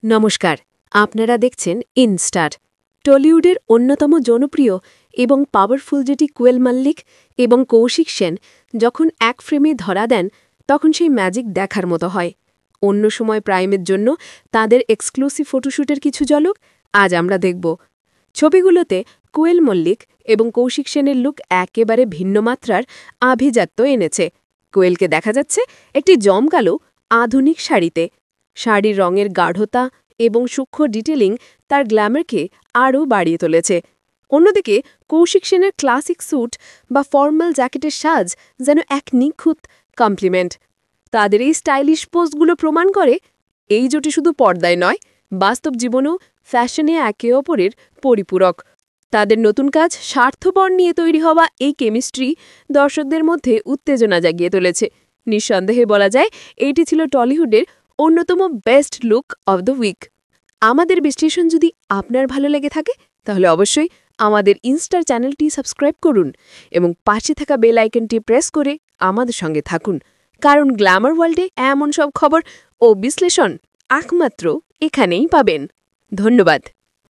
নমস্কার, আপনারা দেখছেন ইনস্টার। টলিউডের অন্যতম জনপ্রিয় এবং পাওয়ারফুল জুটি কোয়েল মল্লিক এবং কৌশিক সেন যখন এক ফ্রেমে ধরা দেন, তখন সেই ম্যাজিক দেখার মতো হয়। অন্য সময় প্রাইমের জন্য তাদের এক্সক্লুসিভ ফটোশ্যুটের কিছু ঝলক আজ আমরা দেখব। ছবিগুলোতে কোয়েল মল্লিক এবং কৌশিক সেনের লুক একেবারে ভিন্ন মাত্রার আভিজাত্য এনেছে। কোয়েলকে দেখা যাচ্ছে একটি জমকালো আধুনিক শাড়িতে। শাড়ির রঙের গাঢ়তা এবং সূক্ষ্ম ডিটেলিং তার গ্ল্যামারকে আরও বাড়িয়ে তুলেছে। অন্যদিকে কৌশিক সেনের ক্লাসিক স্যুট বা ফর্মাল জ্যাকেটের সাজ যেন এক নিখুঁত কমপ্লিমেন্ট। তাদের এই স্টাইলিশ পোস্টগুলো প্রমাণ করে এই জুটি শুধু পর্দায় নয়, বাস্তব জীবনেও ফ্যাশনে একে অপরের পরিপূরক। তাদের নতুন কাজ স্বার্থপর নিয়ে তৈরি হওয়া এই কেমিস্ট্রি দর্শকদের মধ্যে উত্তেজনা জাগিয়ে তুলেছে। নিঃসন্দেহে বলা যায় এইটি ছিল টলিউডের অন্যতম best look of the week. আমাদের বিশ্লেষণ যদি আপনার ভালো লেগে থাকে তাহলে অবশ্যই আমাদের ইনস্টার চ্যানেলটি সাবস্ক্রাইব করুন এবং পাশে থাকা বেল আইকনটি প্রেস করে আমাদের সঙ্গে থাকুন, কারণ গ্ল্যামার ওয়ার্ল্ডে এমন সব খবর ও বিশ্লেষণ একমাত্র এখানেই পাবেন। ধন্যবাদ।